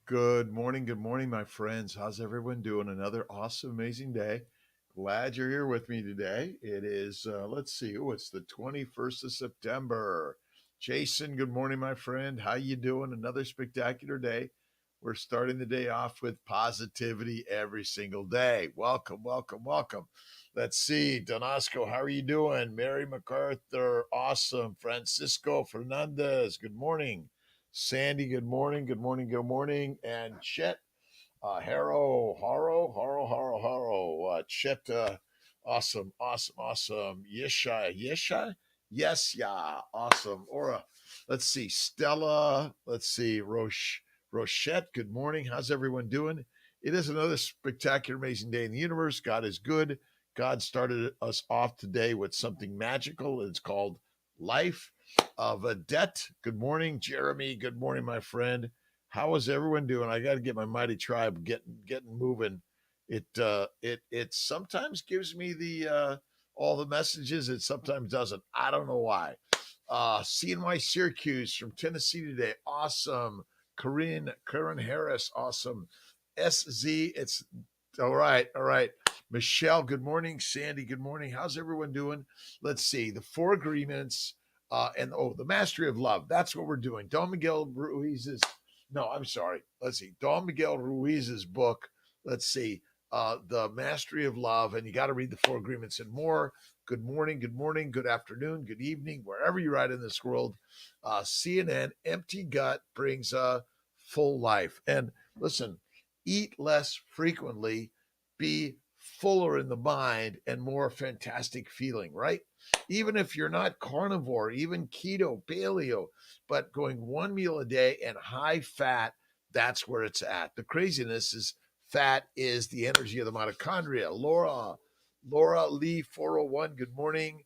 Good morning, my friends. How's everyone doing? Another awesome, amazing day. Glad you're here with me today. It is, let's see, it's the 21st of September. Jason, good morning, my friend. How you doing? Another spectacular day. We're starting the day off with positivity every single day. Welcome, welcome, welcome. Let's see, Donasco, how are you doing? Mary MacArthur, awesome. Francisco Fernandez, good morning. Sandy, good morning, good morning, good morning. And Chet, Chet, awesome, awesome, awesome. Yesha, yes, yeah, awesome. Aura, let's see, Stella, let's see, Rochette, good morning. How's everyone doing? It is another spectacular, amazing day in the universe. God is good. God started us off today with something magical. It's called life. Vedette, good morning. Jeremy, good morning, my friend. How is everyone doing? I got to get my mighty tribe getting moving. It sometimes gives me the all the messages. It sometimes doesn't. I don't know why. CNY Syracuse from Tennessee today, awesome. Karen Harris, awesome. SZ, it's all right, all right. Michelle, good morning. Sandy, good morning. How's everyone doing? Let's see the four agreements the mastery of love. That's what we're doing. Don Miguel Ruiz's, no, I'm sorry. Let's see. Don Miguel Ruiz's book. Let's see. The mastery of love. And you got to read the four agreements and more. Good morning, good afternoon, good evening, wherever you're at in this world. CNN, empty gut brings a full life. And listen, eat less frequently, be fuller in the mind and more fantastic feeling, right? Even if you're not carnivore, even keto, paleo, but going one meal a day and high fat, that's where it's at. The craziness is fat is the energy of the mitochondria. Laura Lee 401, good morning.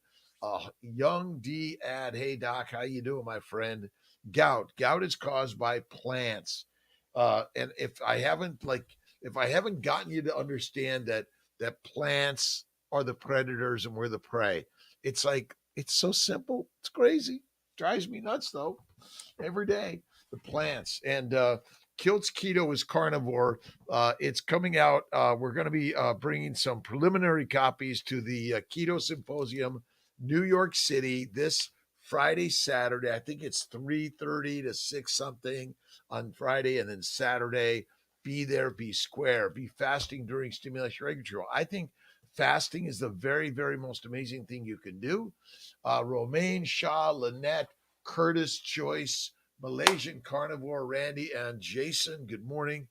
Young D ad, hey doc, how you doing, my friend? Gout is caused by plants. And if I haven't gotten you to understand that plants are the predators and we're the prey, it's like it's so simple. It's crazy. Drives me nuts though. Every day, the plants and Kiltz Keto is carnivore. It's coming out. We're going to be bringing some preliminary copies to the Keto Symposium, New York City, this Friday, Saturday. I think it's 3:30 to 6 something on Friday, and then Saturday. Be there, be square, be fasting during stimulation rate control. I think fasting is the very, very most amazing thing you can do. Romaine, Shaw, Lynette, Curtis, Joyce, Malaysian Carnivore, Randy, and Jason, good morning.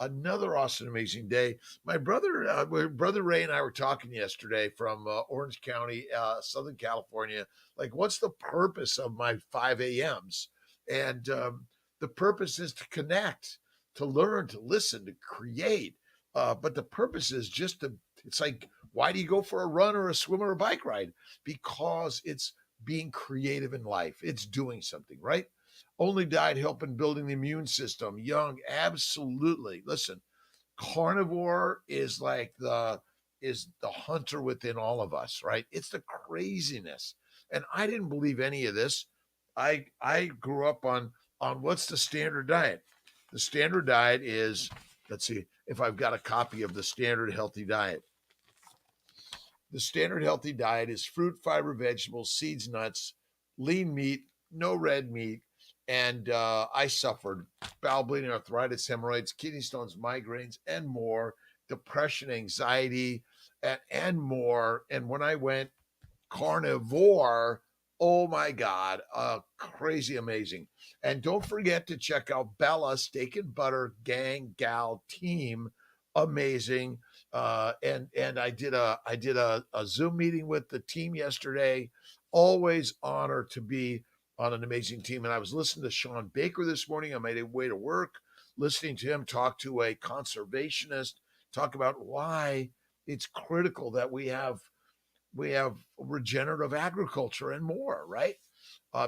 Another awesome, amazing day. My brother Ray and I were talking yesterday from Orange County, Southern California. Like, what's the purpose of my 5 a.m.s? And the purpose is to connect, to learn, to listen, to create. But the purpose is just to, it's like, why do you go for a run or a swim or a bike ride? Because it's being creative in life. It's doing something, right? Only diet helping building the immune system. Young, absolutely. Listen, carnivore is the hunter within all of us, right? It's the craziness. And I didn't believe any of this. I grew up on what's the standard diet. The standard diet is, let's see if I've got a copy of the standard healthy diet. The standard healthy diet is fruit, fiber, vegetables, seeds, nuts, lean meat, no red meat. And I suffered bowel bleeding, arthritis, hemorrhoids, kidney stones, migraines, and more, depression, anxiety, and more. And when I went carnivore, oh my God, crazy amazing. And don't forget to check out Bella Steak and Butter Gang Gal Team. Amazing. And I did a Zoom meeting with the team yesterday. Always honor to be on an amazing team. And I was listening to Sean Baker this morning on my way to work, listening to him talk to a conservationist, talk about why it's critical that we have regenerative agriculture and more, right?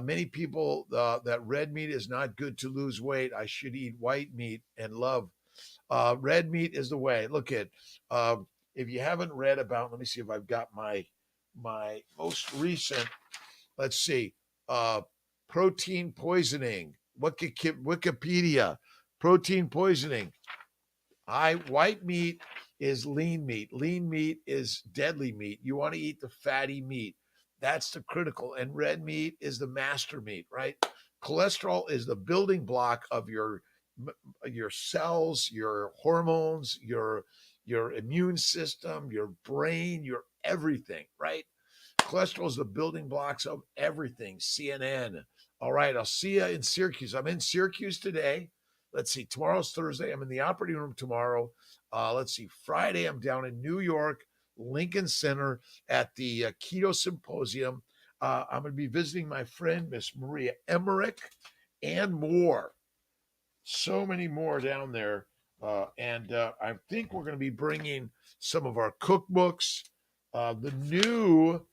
Many people that red meat is not good to lose weight. I should eat white meat and love. Red meat is the way. Look at if you haven't read about. Let me see if I've got my most recent. Let's see. Protein poisoning. Wikipedia. Protein poisoning. White meat is lean meat. Lean meat is deadly meat. You want to eat the fatty meat. That's the critical. And red meat is the master meat, right? Cholesterol is the building block of your cells, your hormones, your immune system, your brain, your everything, right? Cholesterol is the building blocks of everything. CNN. All right, I'll see you in Syracuse. I'm in Syracuse today. Let's see, tomorrow's Thursday. I'm in the operating room tomorrow. Let's see, Friday, I'm down in New York, Lincoln Center at the Keto Symposium. I'm going to be visiting my friend, Miss Maria Emmerich, and more. So many more down there. And I think we're going to be bringing some of our cookbooks. The new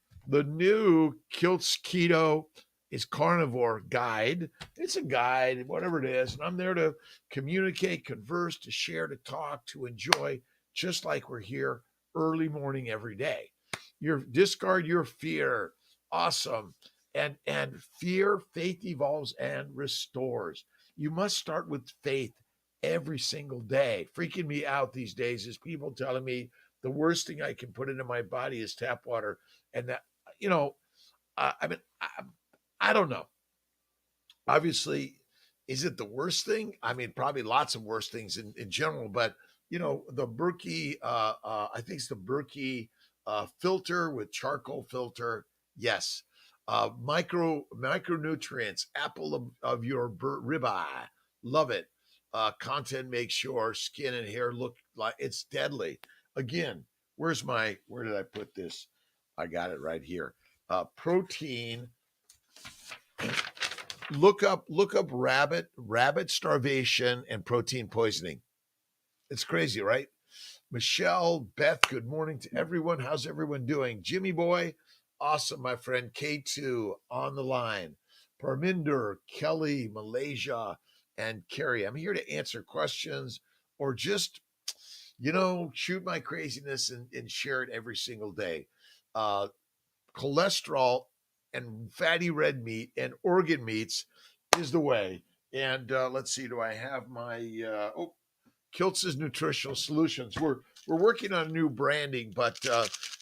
Kiltz Keto is Carnivore guide. It's a guide, whatever it is. And I'm there to communicate, converse, to share, to talk, to enjoy, just like we're here early morning every day. Discard your fear. Awesome. And fear, faith evolves and restores. You must start with faith every single day. Freaking me out these days is people telling me the worst thing I can put into my body is tap water. And that, I don't know. Obviously, is it the worst thing? I mean, probably lots of worse things in general, but the Berkey, I think it's the Berkey filter with charcoal filter. Yes. Micronutrients, apple of your ribeye. Love it. Content makes your skin and hair look like it's deadly. Again, where did I put this? I got it right here. Protein. Look up rabbit starvation and protein poisoning. It's crazy, right? Michelle, Beth, good morning to everyone. How's everyone doing? Jimmy boy, awesome, my friend. K2 on the line. Parminder, Kelly, Malaysia, and Carrie. I'm here to answer questions or just, shoot my craziness and share it every single day. Cholesterol and fatty red meat and organ meats is the way. And let's see, do I have my Kiltz's Nutritional Solutions? We're working on new branding, but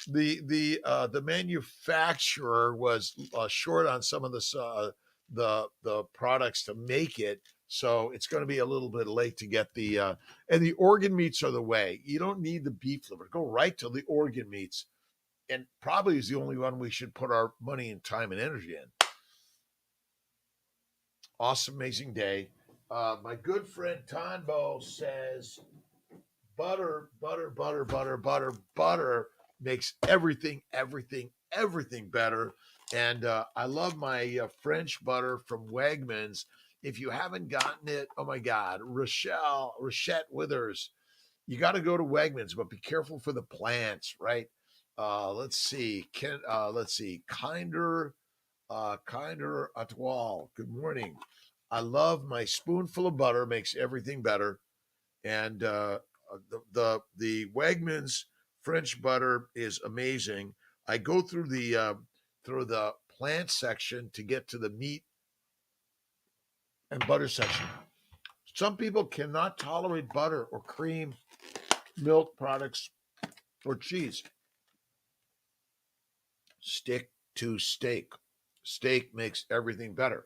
the manufacturer was short on some of the products to make it, so it's going to be a little bit late to get the and the organ meats are the way. You don't need the beef liver. Go right to the organ meats, and probably is the only one we should put our money and time and energy in. Awesome, amazing day. My good friend Tonbo says butter makes everything better. And I love my French butter from Wegmans. If you haven't gotten it, oh my God, Rochette Withers, you got to go to Wegmans, but be careful for the plants, right? Let's see. Kinder Atoile. Good morning. I love my spoonful of butter, makes everything better. And the Wegmans French butter is amazing. I go through the plant section to get to the meat and butter section. Some people cannot tolerate butter or cream, milk products, or cheese. Stick to steak. Steak makes everything better.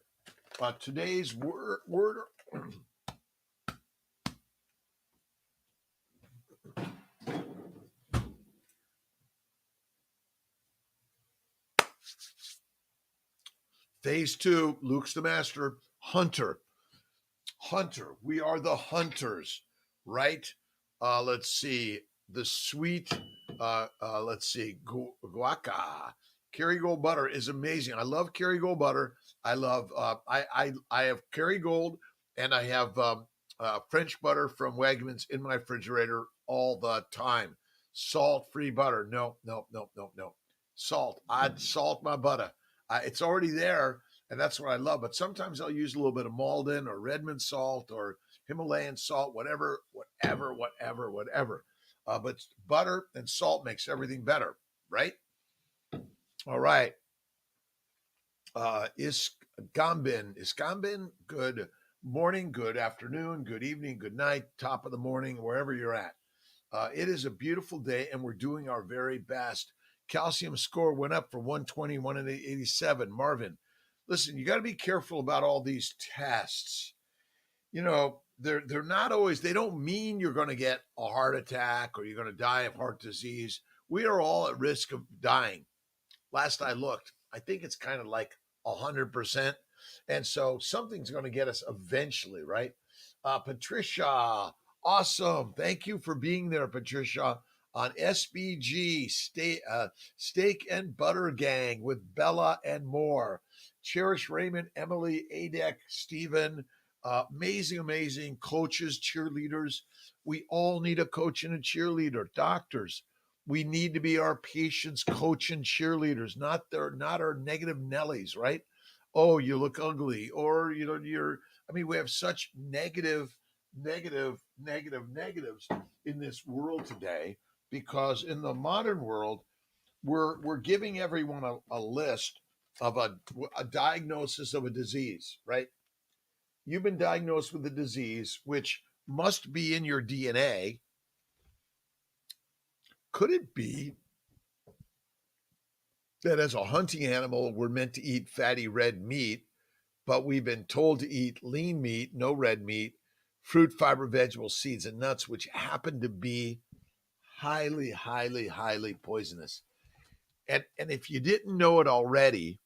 Today's word Phase 2, Luke's the master. Hunter. We are the hunters, right? Let's see. The sweet, let's see, guaca. Kerrygold butter is amazing. I love Kerrygold butter. I love, I have Kerrygold, and I have French butter from Wegmans in my refrigerator all the time. Salt-free butter. No. Salt. I'd salt my butter. It's already there, and that's what I love. But sometimes I'll use a little bit of Malden or Redmond salt or Himalayan salt, whatever. But butter and salt makes everything better, right? All right. Is Gambin good? morning, good afternoon, good evening, good night, top of the morning, wherever you're at. It is a beautiful day, and we're doing our very best. Calcium score went up from 120, 187. Marvin, listen, you got to be careful about all these tests. They're not always, they don't mean you're going to get a heart attack or you're going to die of heart disease. We are all at risk of dying. Last I looked, I think it's kind of like 100%. And so something's going to get us eventually, right? Patricia, awesome. Thank you for being there, Patricia, on SBG, Steak and Butter Gang with Bella and more. Cherish Raymond, Emily, Adek, Stephen, amazing, amazing coaches, cheerleaders. We all need a coach and a cheerleader. Doctors, we need to be our patients' coach and cheerleaders, not our negative Nellies, right? Oh, you look ugly, or we have such negatives in this world today, because in the modern world, we're giving everyone a list of a diagnosis of a disease, right? You've been diagnosed with a disease which must be in your DNA. Could it be that as a hunting animal, we're meant to eat fatty red meat, but we've been told to eat lean meat, no red meat, fruit, fiber, vegetables, seeds, and nuts, which happen to be highly, highly, highly poisonous. And if you didn't know it already,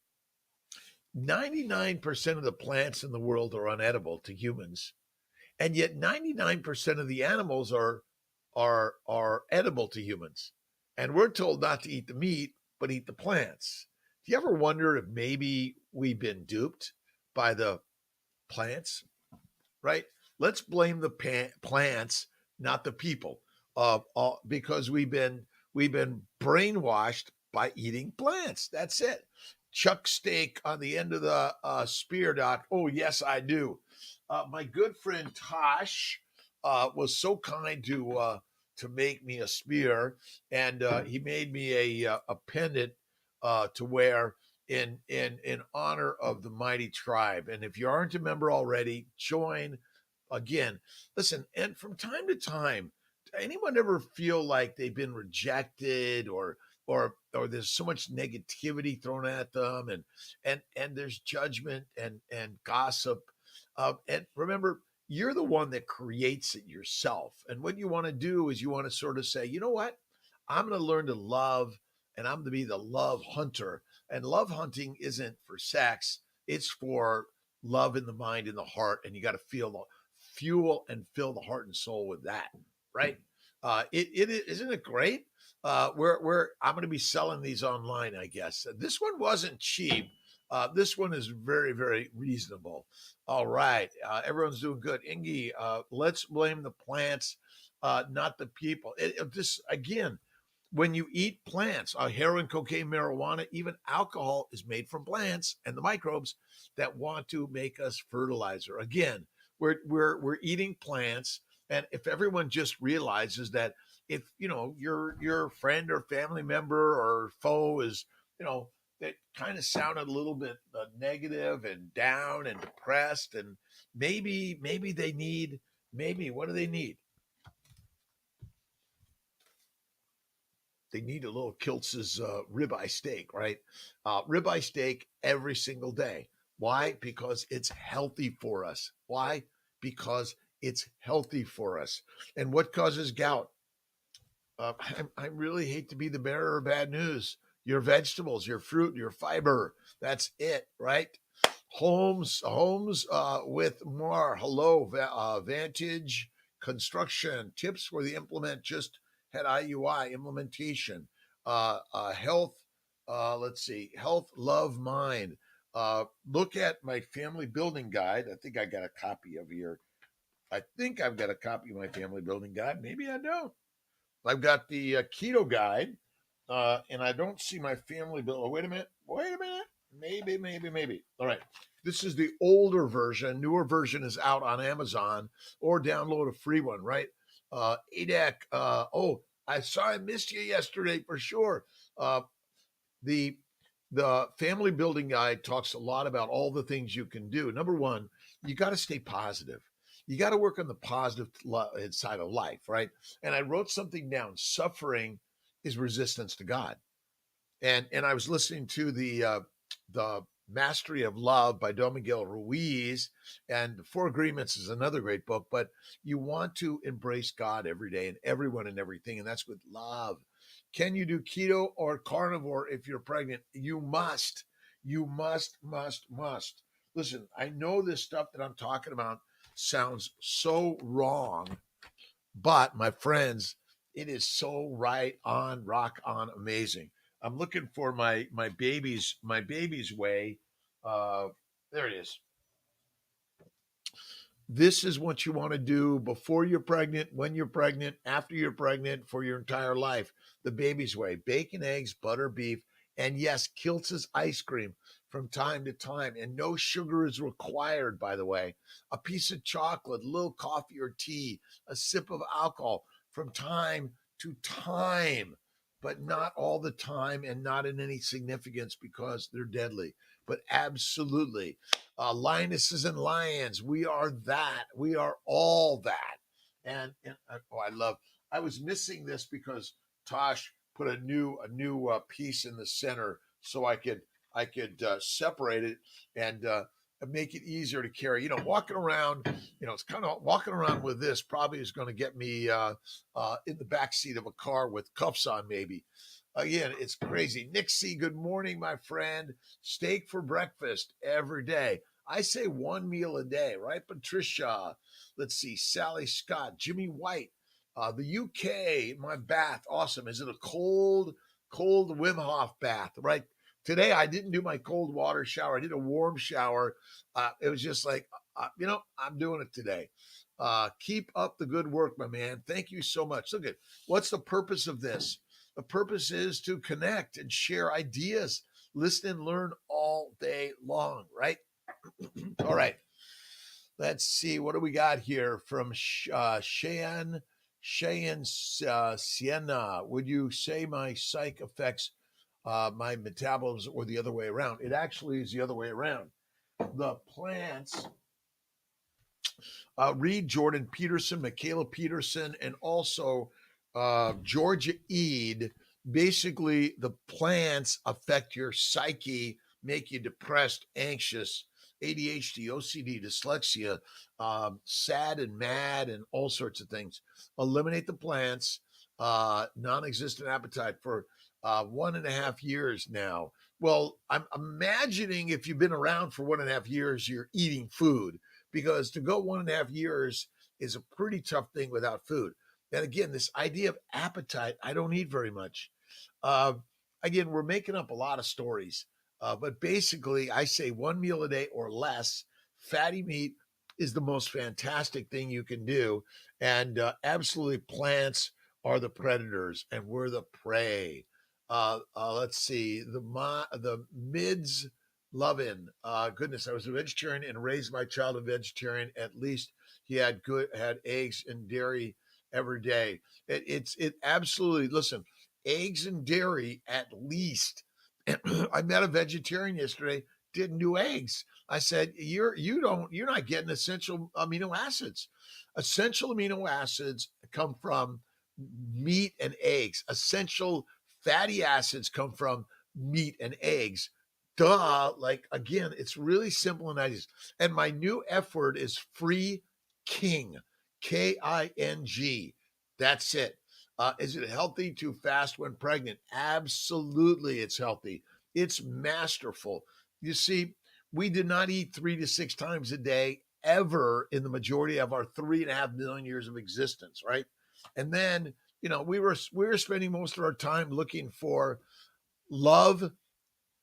99% of the plants in the world are unedible to humans, and yet 99% of the animals are edible to humans. And we're told not to eat the meat, but eat the plants. Do you ever wonder if maybe we've been duped by the plants? Right? Let's blame the plants, not the people, because we've been brainwashed by eating plants. That's it. Chuck steak on the end of the spear, Doc. Oh yes, I do. My good friend Tosh was so kind to make me a spear, and he made me a pendant to wear in honor of the mighty tribe. And if you aren't a member already, join again. Listen, and from time to time, anyone ever feel like they've been rejected, or there's so much negativity thrown at them, and there's judgment and gossip, and remember, you're the one that creates it yourself. And what you want to do is you want to sort of say, you know what, I'm going to learn to love, and I'm going to be the love hunter. And love hunting isn't for sex, it's for love in the mind and the heart, and you got to feel the fuel and fill the heart and soul with that, right? It isn't it great? Where I'm going to be selling these online, I guess. This one wasn't cheap. This one is very, very reasonable. All right, everyone's doing good. Ingy, let's blame the plants, not the people. This again, when you eat plants, heroin, cocaine, marijuana, even alcohol is made from plants and the microbes that want to make us fertilizer. Again, we're eating plants, and if everyone just realizes that, if your friend or family member or foe is, that kind of sounded a little bit negative and down and depressed, and maybe they need, maybe what do they need? They need a little Kiltz's ribeye steak, right? Ribeye steak every single day. Why? Because it's healthy for us. Why? Because it's healthy for us. And what causes gout? I really hate to be the bearer of bad news. Your vegetables, your fruit, your fiber. That's it, right? Homes with more. Hello, Vantage Construction. Tips for the implement. Just had IUI implementation. Health. Let's see. Health, love, mind. Look at my family building guide. I think I got a copy of your. I think I've got a copy of my family building guide. Maybe I don't. I've got the keto guide, and I don't see my family bill. Oh, wait a minute. Wait a minute. Maybe. All right. This is the older version. Newer version is out on Amazon, or download a free one, right? ADAC. Oh, I saw I missed you yesterday for sure. The The family building guide talks a lot about all the things you can do. Number one, you got to stay positive. You got to work on the positive side of life, right? And I wrote something down. Suffering is resistance to God. And I was listening to the Mastery of Love by Don Miguel Ruiz, and Four Agreements is another great book. But you want to embrace God every day and everyone and everything, and that's with love. Can you do keto or carnivore if you're pregnant? You must. You must. Listen, I know this stuff that I'm talking about sounds so wrong, but my friends, it is so right on, rock on, amazing. I'm looking for my baby's way. Uh, there it is. This is what you want to do before you're pregnant, when you're pregnant, after you're pregnant, for your entire life. The baby's way: bacon, eggs, butter, beef, and yes, Kiltz's ice cream from time to time. And no sugar is required, by the way. A piece of chocolate, a little coffee or tea, a sip of alcohol from time to time, but not all the time and not in any significance because they're deadly. But absolutely, lionesses and lions. We are that. We are all that. And I love. I was missing this because Tosh put a new piece in the center so I could separate it and make it easier to carry. Walking around. It's kind of walking around with this probably is going to get me in the back seat of a car with cuffs on, maybe. Again, it's crazy. Nixie, good morning, my friend. Steak for breakfast every day. I say one meal a day, right? Patricia, let's see, Sally Scott, Jimmy White, the UK, my bath, awesome. Is it a cold Wim Hof bath, right? Today I didn't do my cold water shower. I did a warm shower. It was just like, I'm doing it today. Keep up the good work, my man. Thank you so much. Look at what's the purpose of this? The purpose is to connect and share ideas, listen and learn all day long, right? All right. Let's see. What do we got here from Cheyenne Sienna? Would you say my psych affects my metabolism or the other way around? It actually is the other way around. The plants, read Jordan Peterson, Michaela Peterson, and also Georgia Ede. Basically, the plants affect your psyche, make you depressed, anxious, ADHD, OCD, dyslexia, sad and mad, and all sorts of things. Eliminate the plants, non existent appetite for 1.5 years now. Well, I'm imagining if you've been around for 1.5 years, you're eating food, because to go 1.5 years is a pretty tough thing without food. And again, this idea of appetite, I don't eat very much. Uh, Again, we're making up a lot of stories, but basically, I say one meal a day or less. Fatty meat is the most fantastic thing you can do. And absolutely, plants are the predators and we're the prey. Let's see, the mids loving. Goodness, I was a vegetarian and raised my child a vegetarian. At least he had eggs and dairy every day. It absolutely, listen, eggs and dairy at least. I met a vegetarian yesterday, didn't do eggs. I said, you're not getting essential amino acids. Essential amino acids come from meat and eggs. Essential fatty acids come from meat and eggs. Duh. Like, again, it's really simple and ideas. And my new F word is free king. King. That's it. Is it healthy to fast when pregnant? Absolutely, it's healthy. It's masterful. You see, we did not eat 3 to 6 times a day ever in the majority of our 3.5 million years of existence, right? And then, we were spending most of our time looking for love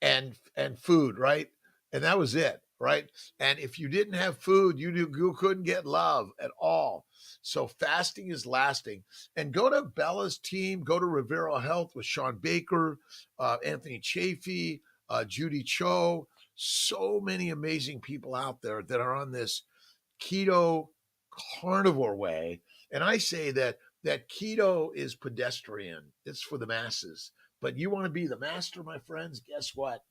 and food, right? And that was it, right? And if you didn't have food, you couldn't get love at all. So fasting is lasting. And go to Bella's team, go to Rivero Health with Sean Baker, Anthony Chafee, Judy Cho. So many amazing people out there that are on this keto carnivore way. And I say that keto is pedestrian. It's for the masses. But you want to be the master, my friends? Guess what?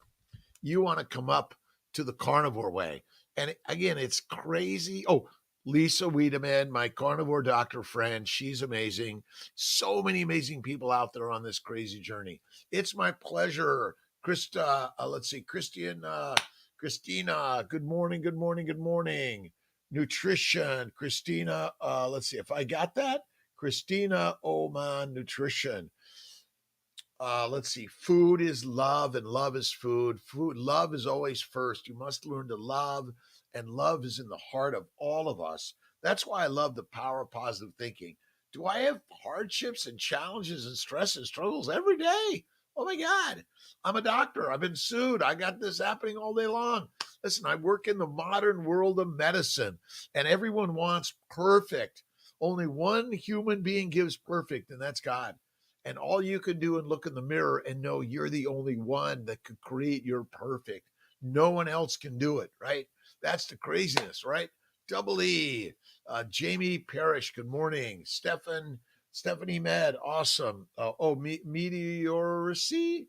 you want to come up to the carnivore way. And again, it's crazy. Oh, Lisa Wiedemann, my carnivore doctor friend, she's amazing. So many amazing people out there on this crazy journey. It's my pleasure. Krista, let's see, Christina, good morning, good morning, good morning. Nutrition, Christina, let's see if I got that. Christina Oman, nutrition. Let's see. Food is love, and love is food. Love is always first. You must learn to love, and love is in the heart of all of us. That's why I love the power of positive thinking. Do I have hardships and challenges and stress and struggles every day? Oh my God. I'm a doctor. I've been sued. I got this happening all day long. Listen, I work in the modern world of medicine, and everyone wants perfect. Only one human being gives perfect, and that's God. And all you can do and look in the mirror and know you're the only one that could create your perfect. No one else can do it, right? That's the craziness, right? Double E, Jamie Parrish, good morning. Stephanie Med, awesome. Meteoricy,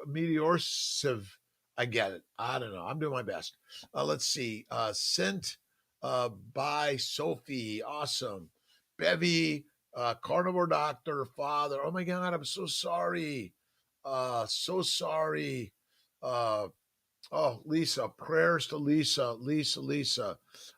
Meteorsive. I get it. I don't know. I'm doing my best. Let's see. Sent by Sophie, awesome. Bevy, carnivore doctor, father. Oh my God, I'm so sorry. So sorry. Oh, Lisa, prayers to Lisa.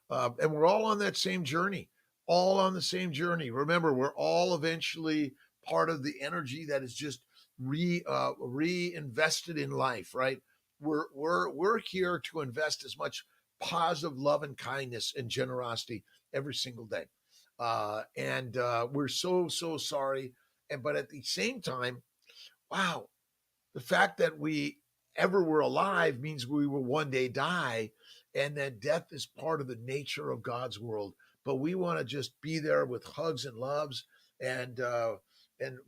And we're all on that same journey, all on the same journey. Remember, we're all eventually part of the energy that is just reinvested in life, right? We're here to invest as much positive love and kindness and generosity every single day. And we're so sorry. But at the same time, wow, the fact that we ever were alive means we will one day die, and that death is part of the nature of God's world. But we want to just be there with hugs and loves, and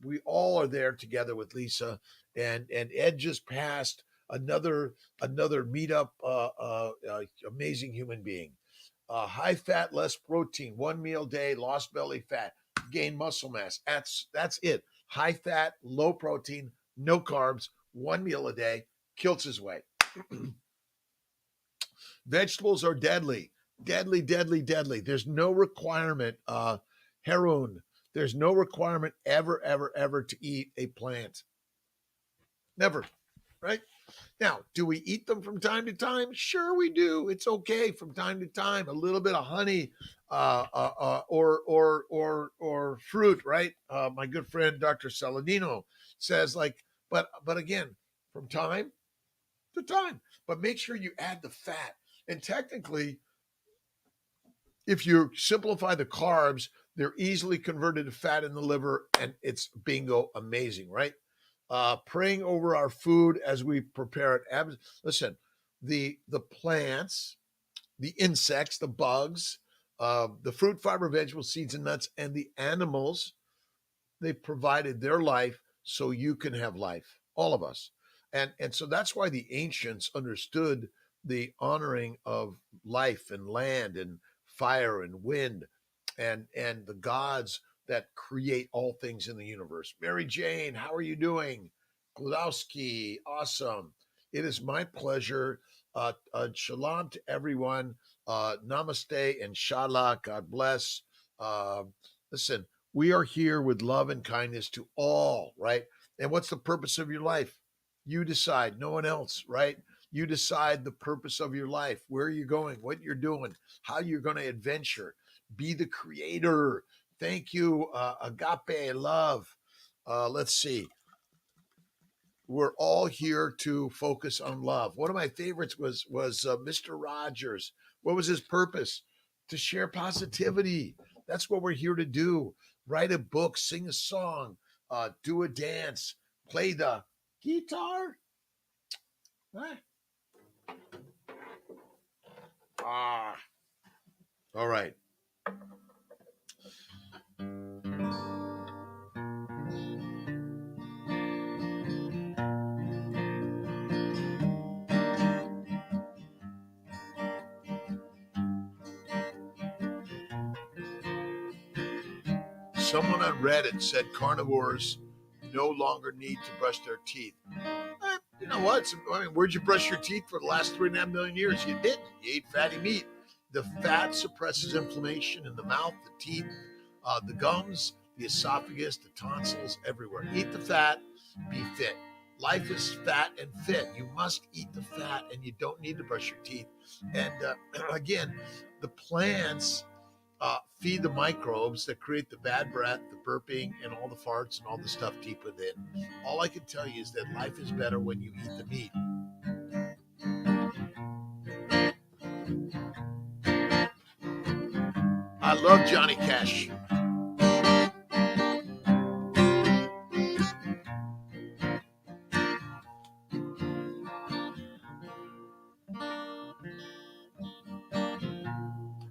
we all are there together with Lisa. And Ed just passed another meetup, amazing human being. High fat, less protein, 1 meal a day, lost belly fat, gain muscle mass. That's it. High fat, low protein, no carbs, 1 meal a day, Kiltz's way. Vegetables are deadly. Deadly. There's no requirement, Haroon, there's no requirement ever to eat a plant. Never, right? Now, do we eat them from time to time? Sure, we do. It's okay from time to time. A little bit of honey, or fruit, right? My good friend Dr. Saladino says, like, but again, from time to time. But make sure you add the fat. And technically, if you simplify the carbs, they're easily converted to fat in the liver, and it's bingo amazing, right? Praying over our food as we prepare it. Listen, the plants, the insects, the bugs, the fruit, fiber, vegetable, seeds, and nuts, and the animals, they provided their life so you can have life, all of us. And so that's why the ancients understood the honoring of life and land and fire and wind and the gods that create all things in the universe. Mary Jane, how are you doing? Glowski, awesome. It is my pleasure. Shalom to everyone. Namaste, inshallah. God bless. Listen, we are here with love and kindness to all, right? And what's the purpose of your life? You decide, no one else, right? You decide the purpose of your life, where you're going, what you're doing, how you're going to adventure. Be the creator. Thank you, agape love. Let's see. We're all here to focus on love. One of my favorites was Mr. Rogers. What was his purpose? To share positivity. That's what we're here to do. Write a book, sing a song, do a dance, play the guitar. All right. Someone on Reddit said carnivores no longer need to brush their teeth. You know what? I mean, where'd you brush your teeth for the last 3.5 million years? You didn't. You ate fatty meat. The fat suppresses inflammation in the mouth, the teeth, the gums, the esophagus, the tonsils, everywhere. Eat the fat, be fit. Life is fat and fit. You must eat the fat, and you don't need to brush your teeth. And again, the plants feed the microbes that create the bad breath, the burping, and all the farts and all the stuff deep within. All I can tell you is that life is better when you eat the meat. I love Johnny Cash.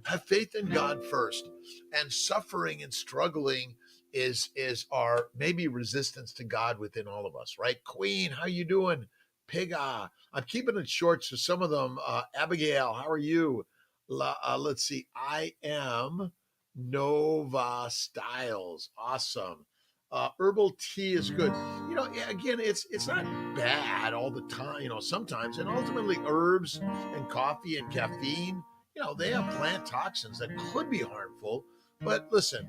Have faith in God first, and suffering and struggling is our maybe resistance to God within all of us, right? Queen, how you doing? Piga, I'm keeping it short. So some of them, Abigail, how are you? Let's see. I am Nova Styles. Awesome. Herbal tea is good. You know, again, it's not bad all the time. You know, sometimes, and ultimately, herbs and coffee and caffeine, you know, they have plant toxins that could be harmful. But listen,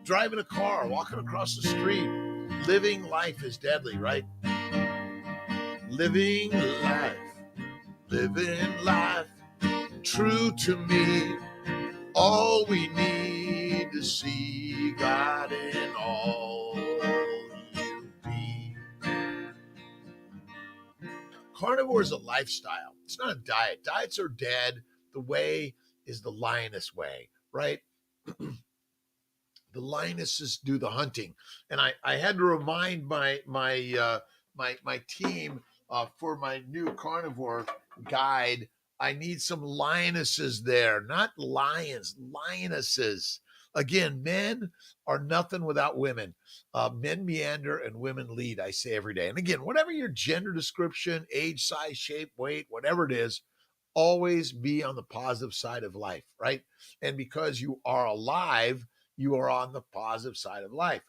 driving a car, walking across the street, living life is deadly, right? Living life, living life, true to me. All we need to see God in all you be. Carnivore is a lifestyle. It's not a diet. Diets are dead. The way is the lioness way, right? The lionesses do the hunting, and I had to remind my team for my new carnivore guide. I need some lionesses there, not lions, lionesses. Again, men are nothing without women. Men meander and women lead, I say every day. And again, whatever your gender description, age, size, shape, weight, whatever it is, always be on the positive side of life, right? And because you are alive, you are on the positive side of life.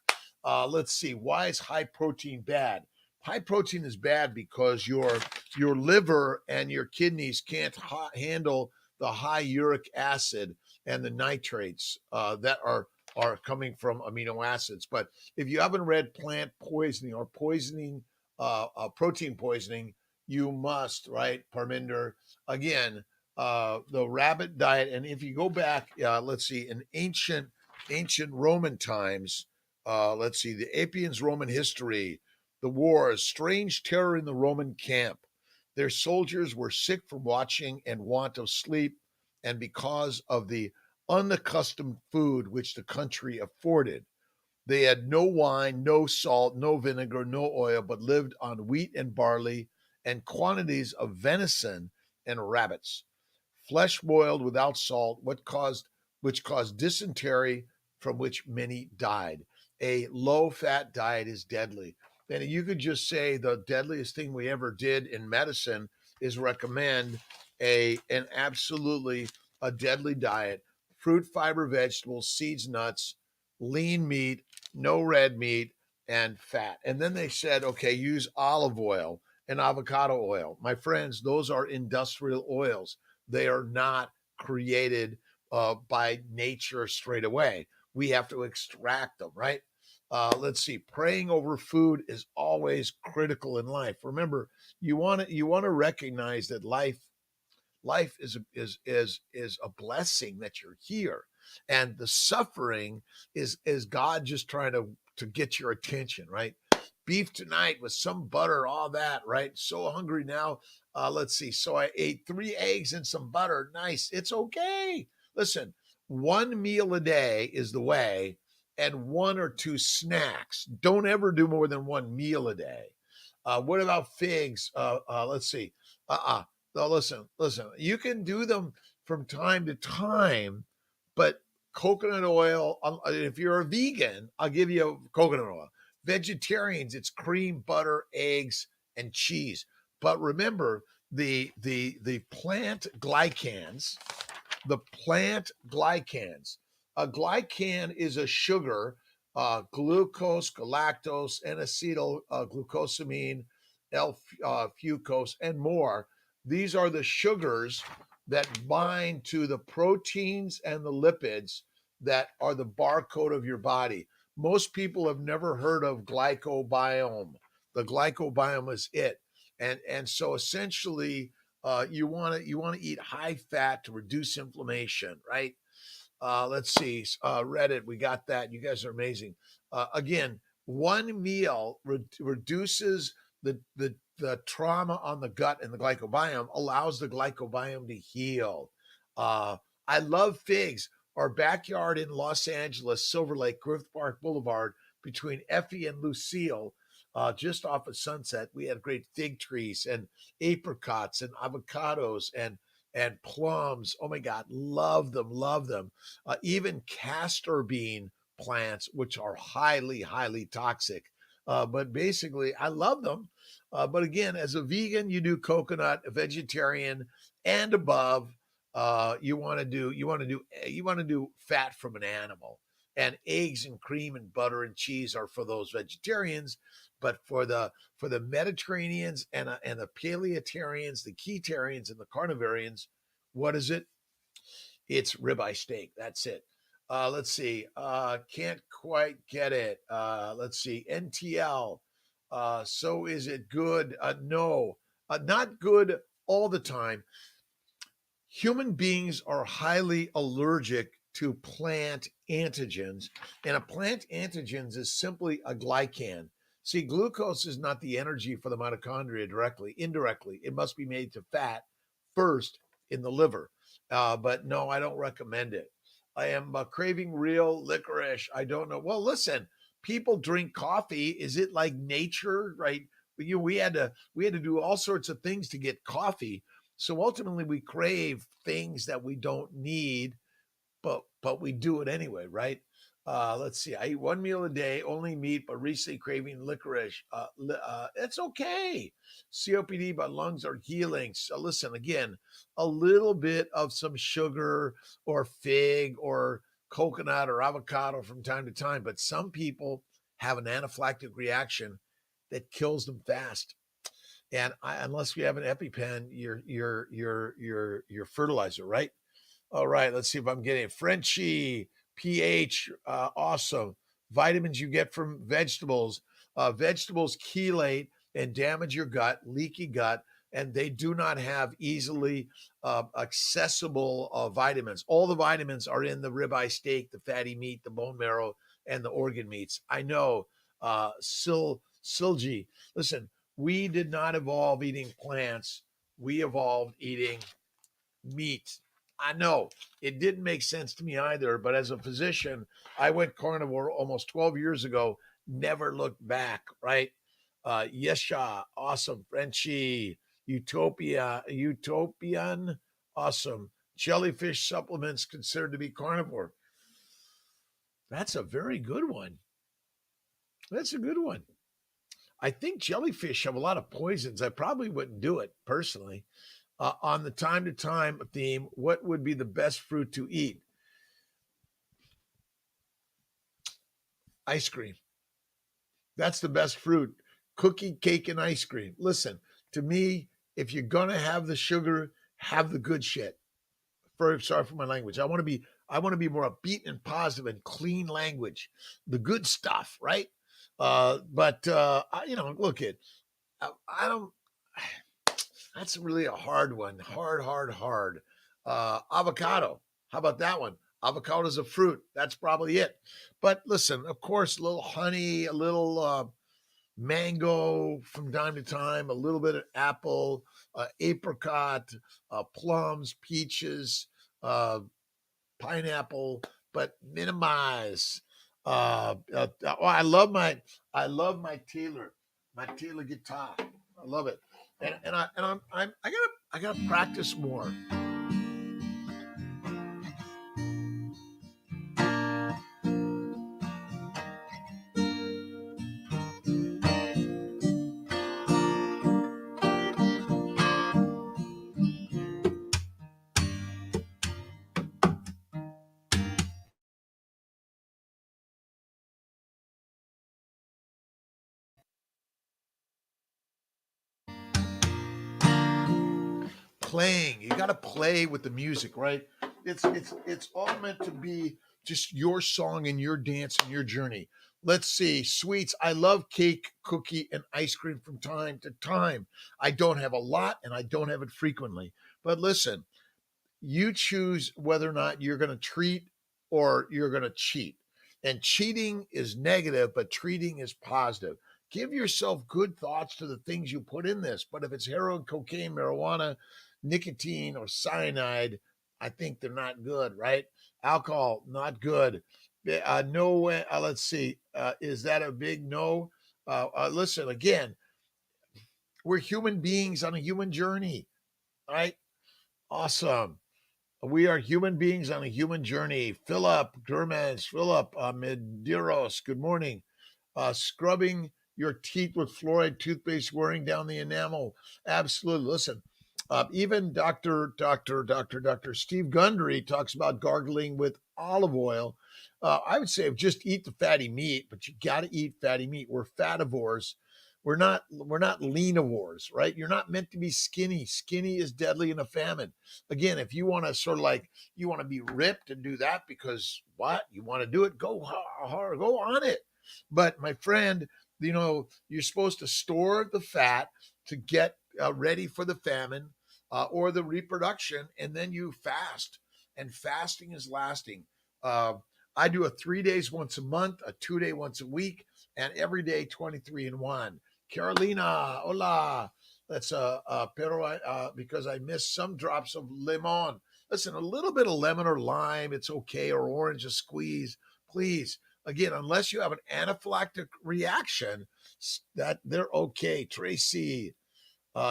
Let's see. Why is high protein bad? High protein is bad because your liver and your kidneys can't handle the high uric acid and the nitrates that are coming from amino acids. But if you haven't read Plant Poisoning or Poisoning, Protein Poisoning, you must, right, Parminder? Again, the rabbit diet. And if you go back, let's see, in ancient Roman times, let's see, the Appian's Roman history, the wars, strange terror in the Roman camp. Their soldiers were sick from watching and want of sleep, and because of the unaccustomed food which the country afforded. They had no wine, no salt, no vinegar, no oil, but lived on wheat and barley and quantities of venison and rabbits. Flesh boiled without salt, which caused dysentery, from which many died. A low fat diet is deadly. And you could just say the deadliest thing we ever did in medicine is recommend an absolutely a deadly diet: fruit, fiber, vegetables, seeds, nuts, lean meat, no red meat, and fat. And then they said, okay, use olive oil and avocado oil. My friends, those are industrial oils. They are not created by nature straight away. We have to extract them, right? Let's see. Praying over food is always critical in life. Remember, you want to recognize that life is a blessing that you're here, and the suffering is God just trying to get your attention, right? Beef tonight with some butter, all that, right? So hungry now. Let's see. So I ate 3 eggs and some butter. Nice. It's okay. Listen, one meal a day is the way, and 1 or 2 snacks. Don't ever do more than 1 meal a day. What about figs? Let's see. Uh-uh. No, listen. You can do them from time to time, but coconut oil. If you're a vegan, I'll give you coconut oil. Vegetarians, it's cream, butter, eggs, and cheese. But remember the plant glycans. The plant glycans. A glycan is a sugar, glucose, galactose, and acetyl glucosamine, L-fucose, and more. These are the sugars that bind to the proteins and the lipids that are the barcode of your body. Most people have never heard of glycobiome. The glycobiome is it, and so essentially, you want to eat high fat to reduce inflammation, right? Let's see, Reddit, we got that. You guys are amazing. Again, one meal reduces the trauma on the gut and the glycobiome, allows the glycobiome to heal. Uh, I love figs. Our backyard in Los Angeles, Silver Lake, Griffith Park Boulevard, between Effie and Lucille, just off of Sunset, we had great fig trees and apricots and avocados and plums. Oh my God, love them, love them. Even castor bean plants, which are highly, highly toxic. But basically, I love them. But again, as a vegan, you do coconut, a vegetarian, and above. You want to do fat from an animal, and eggs and cream and butter and cheese are for those vegetarians. But for the Mediterraneans and the Paleotarians, the Ketarians, and the Carnivarians, what is it? It's ribeye steak. That's it. Let's see. Can't quite get it. Let's see. NTL. So is it good? No, not good all the time. Human beings are highly allergic to plant antigens, and a plant antigens is simply a glycan. See, glucose is not the energy for the mitochondria directly, indirectly. It must be made to fat first in the liver. But no, I don't recommend it. I am craving real licorice. I don't know. Well, listen, people drink coffee. Is it like nature, right? We had to do all sorts of things to get coffee, so ultimately, we crave things that we don't need, but we do it anyway, right? Let's see. I eat one meal a day, only meat, but recently craving licorice. It's okay. COPD, but lungs are healing. So listen again, a little bit of some sugar or fig or coconut or avocado from time to time, but some people have an anaphylactic reaction that kills them fast. And unless you have an EpiPen, your fertilizer, right? All right, let's see if I'm getting it. Frenchie, pH, awesome. Vitamins you get from vegetables. Vegetables chelate and damage your gut, leaky gut, and they do not have easily accessible vitamins. All the vitamins are in the ribeye steak, the fatty meat, the bone marrow, and the organ meats. I know, Silgi. Listen, we did not evolve eating plants. We evolved eating meat. I know it didn't make sense to me either, but as a physician, I went carnivore almost 12 years ago, never looked back, right? Yesha, awesome. Frenchie, Utopian, awesome. Jellyfish supplements considered to be carnivore. That's a very good one. That's a good one. I think jellyfish have a lot of poisons. I probably wouldn't do it personally. On the time to time theme, what would be the best fruit to eat? Ice cream. That's the best fruit. Cookie, cake, and ice cream. Listen, to me, if you're gonna have the sugar, have the good shit. Sorry for my language. I want to be more upbeat and positive and clean language. The good stuff, right? But look at I don't. That's really a hard one. Hard, hard, hard. Avocado. How about that one? Avocado is a fruit. That's probably it. But listen, of course, a little honey, a little mango from time to time, a little bit of apple, apricot, plums, peaches, uh, pineapple, but minimize. I love my Taylor guitar. I love it, and I gotta practice more. playing. You got to play with the music, right? It's all meant to be just your song and your dance and your journey. Let's see, sweets. I love cake, cookie, and ice cream from time to time. I don't have a lot and I don't have it frequently. But listen, you choose whether or not you're going to treat or you're going to cheat. And cheating is negative, but treating is positive. Give yourself good thoughts to the things you put in this. But if it's heroin, cocaine, marijuana, nicotine, or cyanide, I think they're not good, right? Alcohol, not good. No way. Let's see. Is that a big no? Listen, again, we're human beings on a human journey, right? Awesome. We are human beings on a human journey. Philip Germans, Philip Medeiros, good morning. Scrubbing your teeth with fluoride toothpaste, wearing down the enamel. Absolutely. Listen, even Dr. Steve Gundry talks about gargling with olive oil. I would say just eat the fatty meat, but you got to eat fatty meat. We're fativores. We're not leanivores, right? You're not meant to be skinny. Skinny is deadly in a famine. Again, if you want to sort of like you want to be ripped and do that because what you want to do it, go hard, go on it. But my friend, you're supposed to store the fat to get ready for the famine or the reproduction, and then you fast. And fasting is lasting. Uh, I do a 3 days once a month, a 2 day once a week, and every day 23 and 1. Carolina, hola. That's pero because I missed some drops of lemon. Listen, a little bit of lemon or lime, it's okay, or orange, a squeeze, please. Again, unless you have an anaphylactic reaction, that they're okay. Tracy,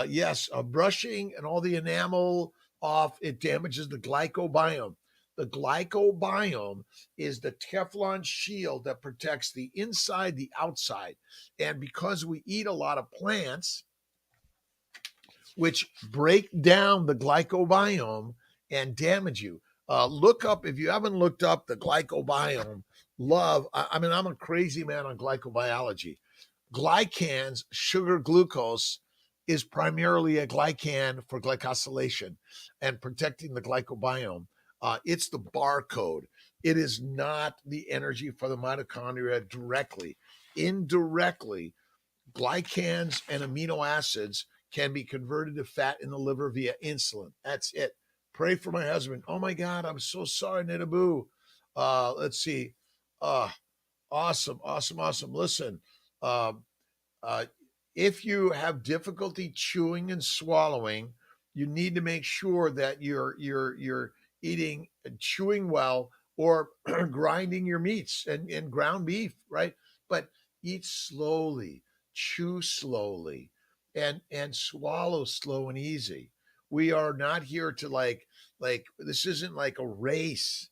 yes, brushing and all the enamel off, it damages the glycobiome. The glycobiome is the Teflon shield that protects the inside, the outside. And because we eat a lot of plants, which break down the glycobiome and damage you. Look up, if you haven't looked up the glycobiome, I mean, I'm a crazy man on glycobiology. Glycans, sugar glucose, is primarily a glycan for glycosylation and protecting the glycobiome. It's the barcode. It is not the energy for the mitochondria directly. Indirectly, glycans and amino acids can be converted to fat in the liver via insulin. That's it. Pray for my husband. Oh my God, I'm so sorry, Nitabu. Let's see. Awesome, awesome, awesome. Listen, uh, uh, if you have difficulty chewing and swallowing, you need to make sure that you're eating and chewing well or grinding your meats and ground beef, right? But eat slowly, chew slowly, and swallow slow and easy. We are not here to like this isn't like a race.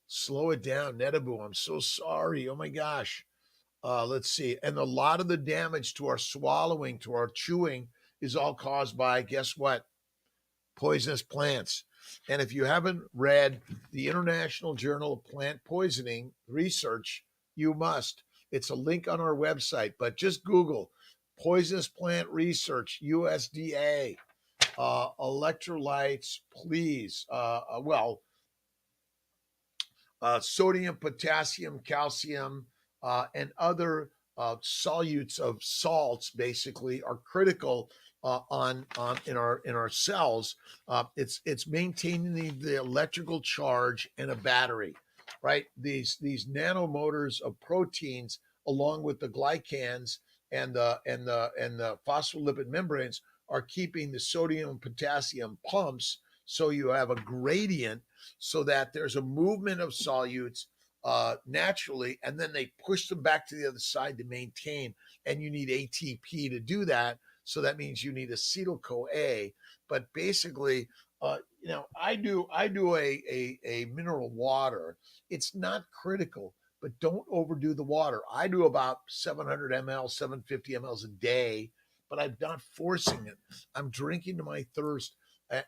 Slow it down, Netabu. I'm so sorry. Oh my gosh. Let's see. And a lot of the damage to our swallowing, to our chewing, is all caused by, guess what? Poisonous plants. And if you haven't read the International Journal of Plant Poisoning Research, you must. It's a link on our website, but just Google poisonous plant research, USDA, electrolytes, please. Sodium, potassium, calcium, and other solutes of salts basically are critical on in our cells. It's maintaining the electrical charge in a battery, right? These nanomotors of proteins, along with the glycans and the phospholipid membranes, are keeping the sodium and potassium pumps. So you have a gradient so that there's a movement of solutes naturally, and then they push them back to the other side to maintain. And you need ATP to do that. So that means you need acetyl CoA. But basically, I do a mineral water. It's not critical, but don't overdo the water. I do about 700 ml, 750 mLs a day, but I'm not forcing it. I'm drinking to my thirst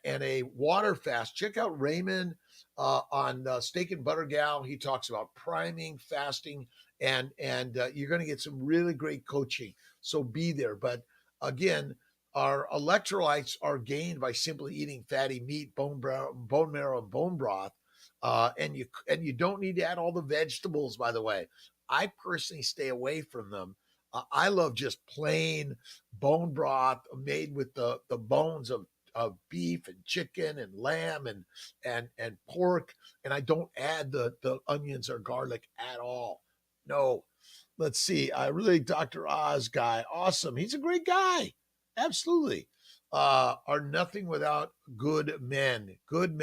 and a water fast. Check out Raymond on Steak and Butter Gal. He talks about priming, fasting, and you're going to get some really great coaching. So be there. But again, Our electrolytes are gained by simply eating fatty meat, bone marrow, and bone broth. And you don't need to add all the vegetables, by the way. I personally stay away from them. I love just plain bone broth made with the bones of beef and chicken and lamb and pork, and I don't add the onions or garlic at all. No. Let's see. I really Dr. Oz guy. Awesome. He's a great guy. Absolutely. Are nothing without good men, good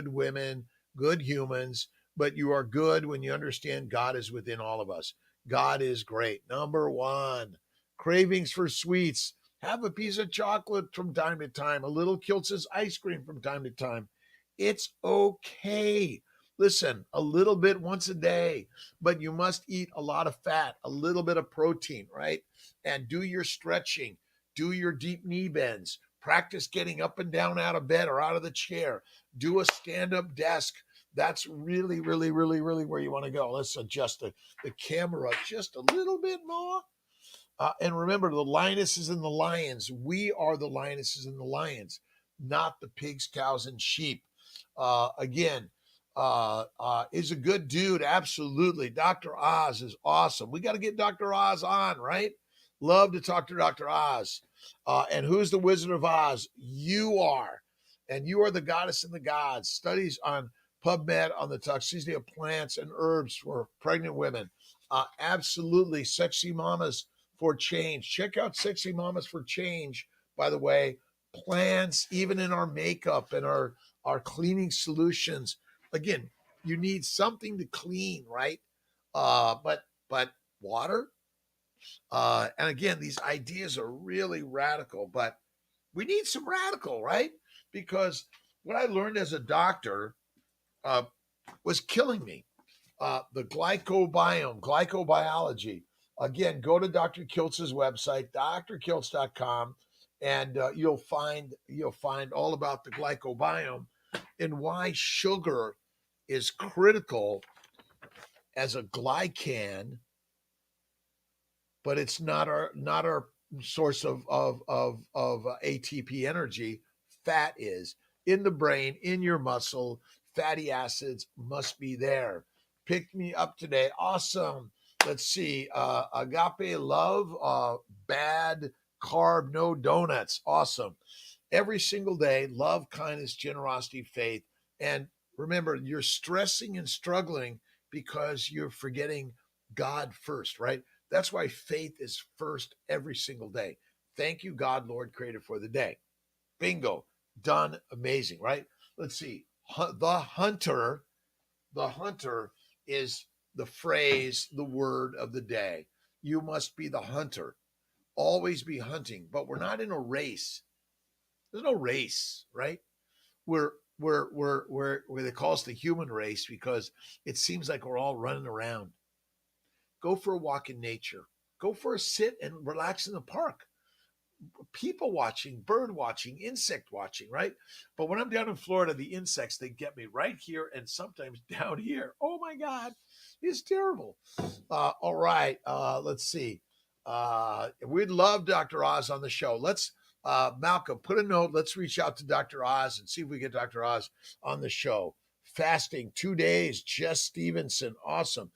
women, good humans, but you are good when you understand God is within all of us. God is great. Number one, cravings for sweets. Have a piece of chocolate from time to time, a little Kiltz's ice cream from time to time. It's okay. Listen, a little bit once a day, but you must eat a lot of fat, a little bit of protein, right? And do your stretching, do your deep knee bends, practice getting up and down out of bed or out of the chair, do a stand up desk. That's really, really, really, really where you want to go. Let's adjust the camera just a little bit more. And remember, the lionesses and the lions, we are the lionesses and the lions, not the pigs, cows, and sheep. Again, is a good dude. Absolutely. Dr. Oz is awesome. We got to get Dr. Oz on, right? Love to talk to Dr. Oz. And who's the Wizard of Oz? You are. And you are the goddess and the gods. Studies on PubMed on the toxicity of plants and herbs for pregnant women. Absolutely. Sexy Mamas for Change. Check out Sexy Mamas for Change, by the way. Plants, even in our makeup and our cleaning solutions. Again, you need something to clean, right? But water. And again, these ideas are really radical, but we need some radical, right? Because what I learned as a doctor uh, was killing me. The glycobiome, glycobiology. Again, go to Dr. Kiltz's website, drkiltz.com, and you'll find all about the glycobiome and why sugar is critical as a glycan, but it's not our source of ATP energy. Fat is in the brain, in your muscle. Fatty acids must be there. Picked me up today. Awesome. Let's see. Agape love. Bad carb, no donuts. Awesome. Every single day, love, kindness, generosity, faith. And remember, you're stressing and struggling because you're forgetting God first, right? That's why faith is first every single day. Thank you, God, Lord, creator, for the day. Bingo. Done. Amazing, right? Let's see. The hunter is the phrase, the word of the day. You must be the hunter. Always be hunting, but we're not in a race. There's no race, right? We're they call us the human race because it seems like we're all running around. Go for a walk in nature. Go for a sit and relax in the park. People watching, bird watching, insect watching, right? But when I'm down in Florida, the insects, they get me right here and sometimes down here. Oh my God, it's terrible. All right, let's see. We'd love Dr. Oz on the show. Let's, Malcolm, put a note. Let's reach out to Dr. Oz and see if we get Dr. Oz on the show. Fasting, 2 days, Jess Stevenson, awesome.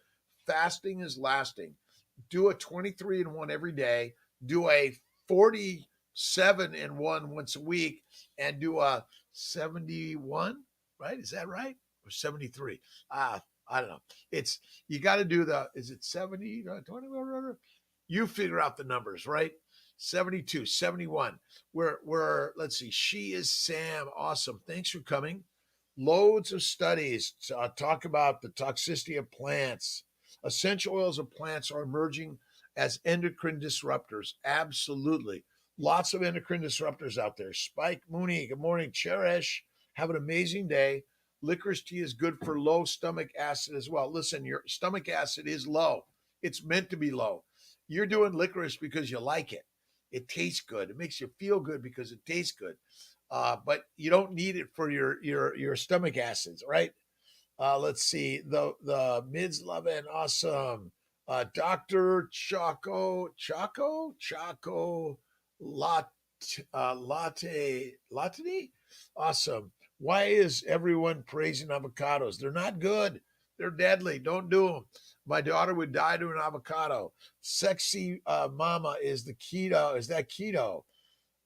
Fasting is lasting. Do a 23 and 1 every day. Do a 47 and 1 once a week, and do a 71, right? Is that right? Or 73? I don't know. It's, you got to do is it 70, 20? You figure out the numbers, right? 72, 71. Let's see. She is Sam. Awesome. Thanks for coming. Loads of studies talk about the toxicity of plants. Essential oils of plants are emerging as endocrine disruptors. Absolutely. Lots of endocrine disruptors out there. Spike Mooney, good morning. Cherish, have an amazing day. Licorice tea is good for low stomach acid as well. Listen, your stomach acid is low. It's meant to be low. You're doing licorice because you like it. It tastes good. It makes you feel good because it tastes good. But you don't need it for your stomach acids, right? Let's see. The mids love it. Awesome. Dr. Choco Lot Latte. Awesome. Why is everyone praising avocados? They're not good. They're deadly. Don't do them. My daughter would die to an avocado. Sexy mama is the keto. Is that keto?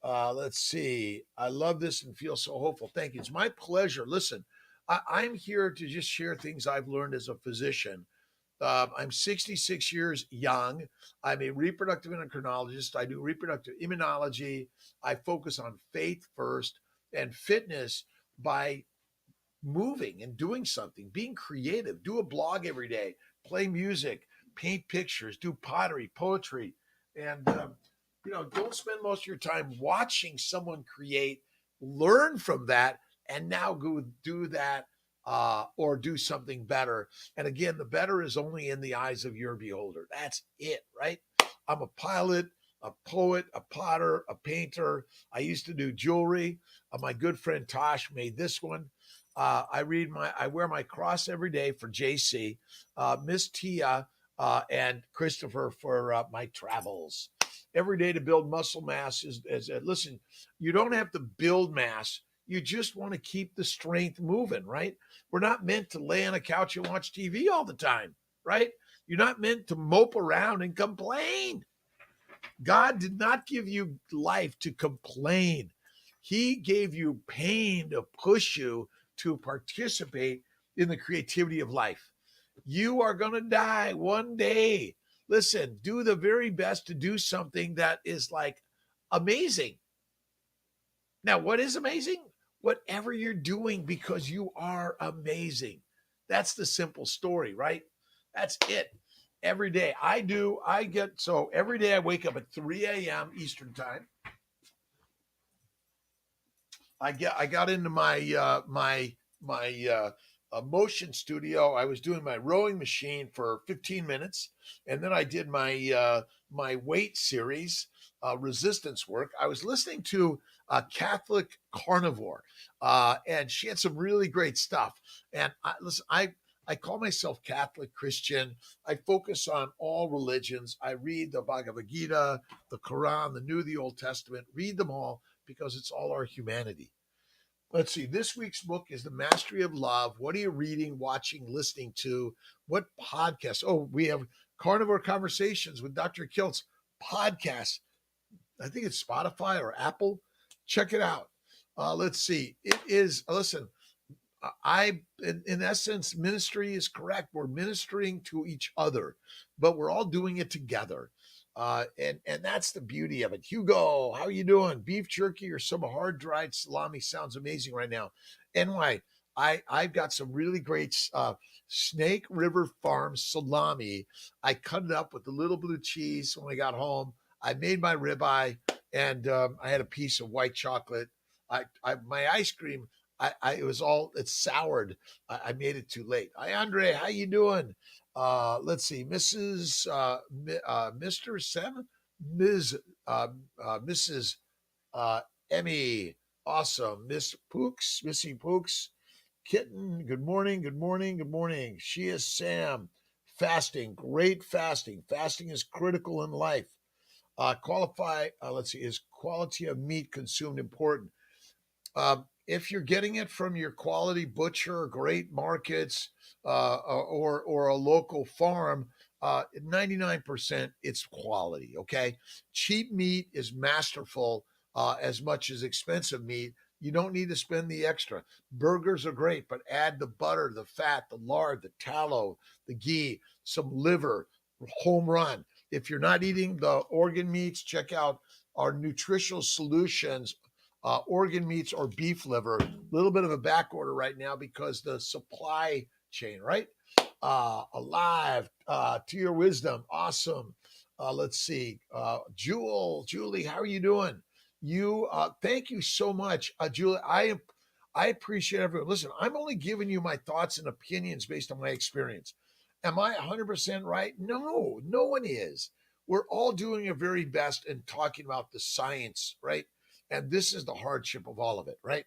Let's see. I love this and feel so hopeful. Thank you. It's my pleasure. Listen, I'm here to just share things I've learned as a physician. I'm 66 years young. I'm a reproductive endocrinologist. I do reproductive immunology. I focus on faith first and fitness by moving and doing something, being creative, do a blog every day, play music, paint pictures, do pottery, poetry, and don't spend most of your time watching someone create. Learn from that, and now go do that or do something better. And again, the better is only in the eyes of your beholder. That's it, right? I'm a pilot, a poet, a potter, a painter. I used to do jewelry. My good friend Tosh made this one. I wear my cross every day for JC, Miss Tia, and Christopher for my travels. Every day to build muscle mass is listen, you don't have to build mass. You just want to keep the strength moving, right? We're not meant to lay on a couch and watch TV all the time, right? You're not meant to mope around and complain. God did not give you life to complain. He gave you pain to push you to participate in the creativity of life. You are going to die one day. Listen, do the very best to do something that is like amazing. Now, what is amazing? Whatever you're doing because you are amazing. That's the simple story, right? That's it. Every day every day I wake up at 3 a.m. Eastern time. I got into my motion studio. I was doing my rowing machine for 15 minutes, and then I did my weight series, resistance work. I was listening to a Catholic Carnivore, and she had some really great stuff. And I call myself Catholic Christian. I focus on all religions. I read the Bhagavad Gita, the Quran, the New, the Old Testament. Read them all because it's all our humanity. Let's see. This week's book is The Mastery of Love. What are you reading, watching, listening to? What podcast? Oh, we have Carnivore Conversations with Dr.Kiltx podcast. I think it's Spotify or Apple. Check it out. Let's see. It is, listen, in essence, ministry is correct. We're ministering to each other, but we're all doing it together. And that's the beauty of it. Hugo, how are you doing? Beef jerky or some hard dried salami sounds amazing right now. NY, I've got some really great Snake River Farm salami. I cut it up with a little blue cheese when I got home. I made my ribeye, and I had a piece of white chocolate. My ice cream. It's soured. I made it too late. Hi, Andre. How you doing? Let's see, Mr. Sem, Ms. Mrs. Emmy, awesome. Miss Pooks, Missy Pooks, Kitten, good morning, good morning, good morning. She is Sam, fasting, great fasting. Fasting is critical in life. Let's see, is quality of meat consumed important? If you're getting it from your quality butcher, great markets, or a local farm, 99% it's quality. Okay, cheap meat is masterful as much as expensive meat. You don't need to spend the extra. Burgers are great, but add the butter, the fat, the lard, the tallow, the ghee, some liver. Home run. If you're not eating the organ meats, check out our nutritional solutions, organ meats or beef liver. A little bit of a back order right now because the supply chain, right? Alive, to your wisdom. Awesome. Let's see. Julie, how are you doing? Thank you so much, Julie. I appreciate everyone. Listen, I'm only giving you my thoughts and opinions based on my experience. Am I 100% right? No, no one is. We're all doing our very best and talking about the science, right? And this is the hardship of all of it, right?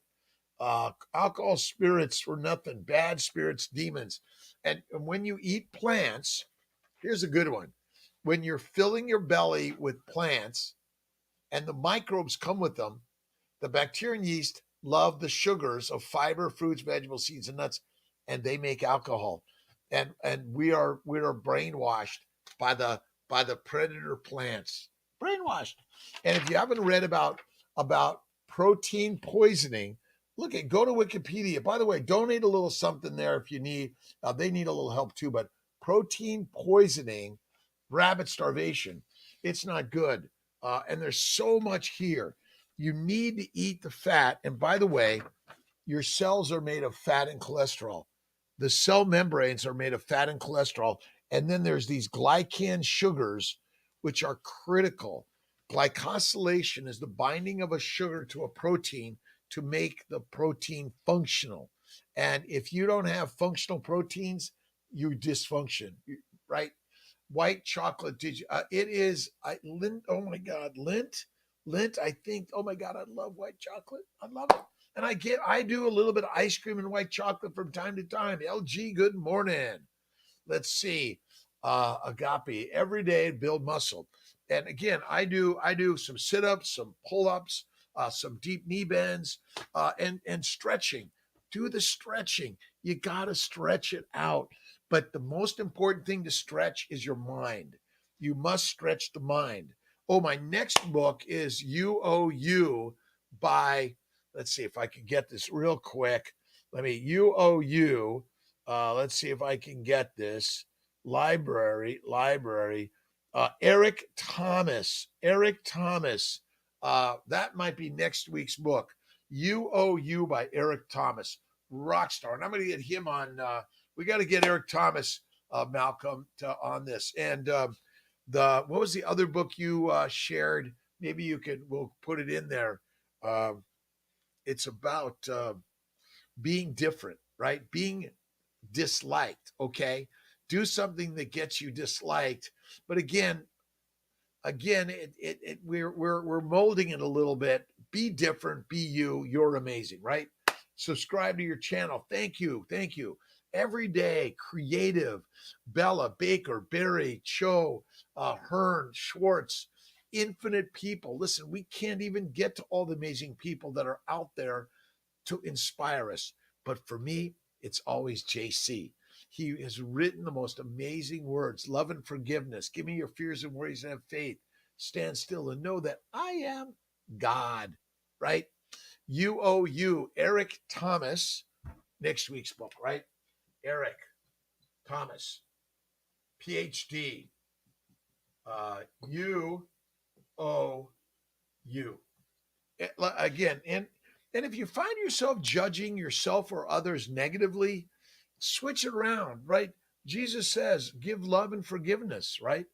Alcohol, spirits for nothing, bad spirits, demons. And when you eat plants, here's a good one. When you're filling your belly with plants, and the microbes come with them. The bacteria and yeast love the sugars of fiber, fruits, vegetables, seeds, and nuts, and they make alcohol. And we are brainwashed by the predator plants. Brainwashed. And if you haven't read about protein poisoning, go to Wikipedia. By the way, donate a little something there if you need. They need a little help too. But protein poisoning, rabbit starvation, it's not good. And there's so much here. You need to eat the fat. And by the way, your cells are made of fat and cholesterol. The cell membranes are made of fat and cholesterol. And then there's these glycan sugars, which are critical. Glycosylation is the binding of a sugar to a protein to make the protein functional. And if you don't have functional proteins, you dysfunction, right? White chocolate, it is lint. Oh my God, lint. I think, oh my God, I love white chocolate. I love it. And I do a little bit of ice cream and white chocolate from time to time. LG, good morning. Let's see. Agape, every day build muscle. And again, I do some sit-ups, some pull-ups, some deep knee bends, and stretching. Do the stretching. You gotta stretch it out. But the most important thing to stretch is your mind. You must stretch the mind. Oh, my next book is UOU by, let's see if I can get this real quick. UOU. Let's see if I can get this. Library. Eric Thomas. That might be next week's book. UOU by Eric Thomas. Rockstar. And I'm going to get him on. We got to get Eric Thomas, Malcolm, on this. And what was the other book you shared? Maybe we'll put it in there. It's about being different, right? Being disliked. Okay. Do something that gets you disliked. But again, we're molding it a little bit. Be different, be you. You're amazing, right? Subscribe to your channel. Thank you. Every day, creative, Bella, Baker, Barry, Cho, Hearn, Schwartz, infinite people. Listen, we can't even get to all the amazing people that are out there to inspire us. But for me, it's always JC. He has written the most amazing words: love and forgiveness. Give me your fears and worries and have faith. Stand still and know that I am God, right? UOU, Eric Thomas, next week's book, right? Eric Thomas, PhD, UOU. Again, and if you find yourself judging yourself or others negatively, switch it around, right? Jesus says, give love and forgiveness, right?